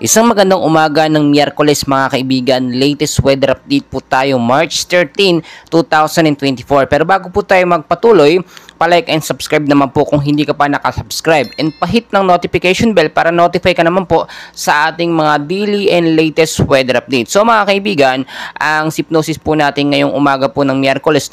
Isang magandang umaga ng Miyerkules mga kaibigan. Latest weather update po tayo March 13, 2024. Pero bago po tayo magpatuloy, palike and subscribe naman po kung hindi ka pa nakasubscribe. And pahit ng notification bell para notify ka naman po sa ating mga daily and latest weather update. So mga kaibigan, ang hypnosis po natin ngayong umaga po ng Miyerkules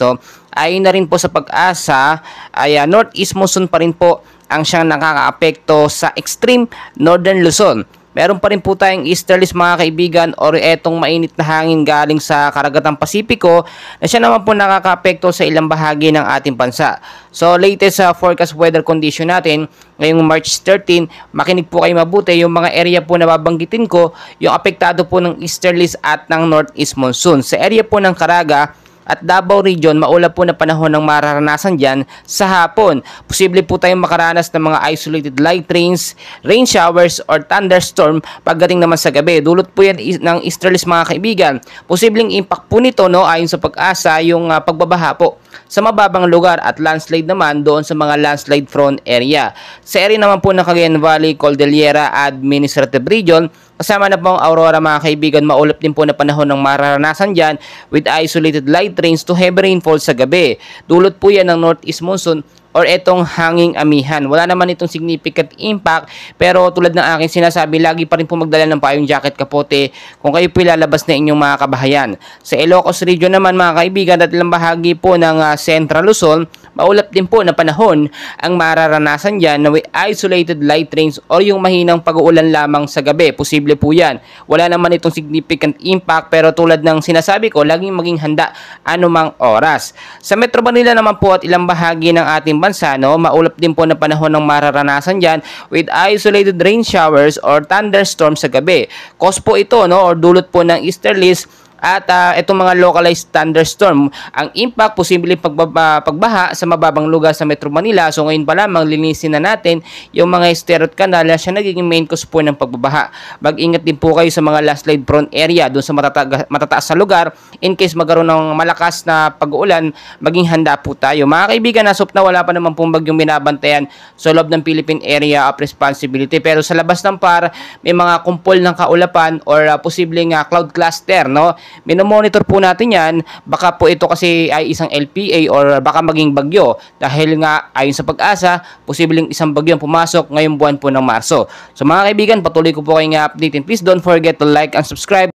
ay na rin po sa pag-asa ay northeast monsoon pa rin po ang siyang nakakaapekto sa extreme northern Luzon. Meron pa rin po tayong easterlies mga kaibigan or etong mainit na hangin galing sa Karagatang Pasipiko na siya naman po nakakaapekto sa ilang bahagi ng ating bansa. So latest forecast weather condition natin ngayong March 13, makinig po kayo mabuti. Yung mga area po na babanggitin ko, yung apektado po ng easterlies at ng northeast monsoon. Sa area po ng Caraga at Davao Region, maulap po na panahon ng mararanasan dyan sa hapon. Posible po tayong makaranas ng mga isolated light rains, rain showers, or thunderstorm pagdating naman sa gabi. Dulot po yan ng easterlies mga kaibigan. Posibleng impact po nito ayon sa pag-asa yung pagbabaha po sa mababang lugar at landslide naman doon sa mga landslide prone area. Sa area naman po ng Cagayan Valley, Cordillera Administrative Region, kasama na po ang Aurora mga kaibigan, maulap din po na panahon ng mararanasan dyan with isolated light rains to heavy rainfall sa gabi. Dulot po yan ng northeast monsoon or etong hanging amihan. Wala naman itong significant impact, pero tulad ng aking sinasabi, lagi pa rin po magdala ng payong jacket, kapote kung kayo po ilalabas na inyong mga kabahayan. Sa Ilocos Region naman mga kaibigan at ilang bahagi po ng Central Luzon, maulap din po na panahon ang mararanasan dyan na with isolated light rains or yung mahinang pag-uulan lamang sa gabi. Posible po yan. Wala naman itong significant impact, pero tulad ng sinasabi ko, laging maging handa anumang oras. Sa Metro Manila naman po at ilang bahagi ng ating bansa, maulap din po na panahon ng mararanasan dyan with isolated rain showers or thunderstorms sa gabi. Cause po ito or dulot po ng easterlies at itong mga localized thunderstorm. Ang impact, posibleng pagbaha sa mababang lugar sa Metro Manila. So ngayon pa lamang, linisin na natin yung mga esterot canal na siya nagiging main cause po ng pagbabaha. Mag-ingat din po kayo sa mga landslide prone area, doon sa matataas sa lugar. In case magkaroon ng malakas na pag-uulan, maging handa po tayo. Mga kaibigan, nasop na wala pa naman pong bagyong binabantayan sa loob ng Philippine Area of Responsibility. Pero sa labas ng PAR, may mga kumpol ng kaulapan or posibleng cloud cluster, minomonitor po natin yan. Baka po ito kasi ay isang LPA or baka maging bagyo. Dahil nga ayon sa pag-asa, posibleng isang bagyo ang pumasok ngayong buwan po ng Marso. So mga kaibigan, patuloy ko po kayong update. And please don't forget to like and subscribe.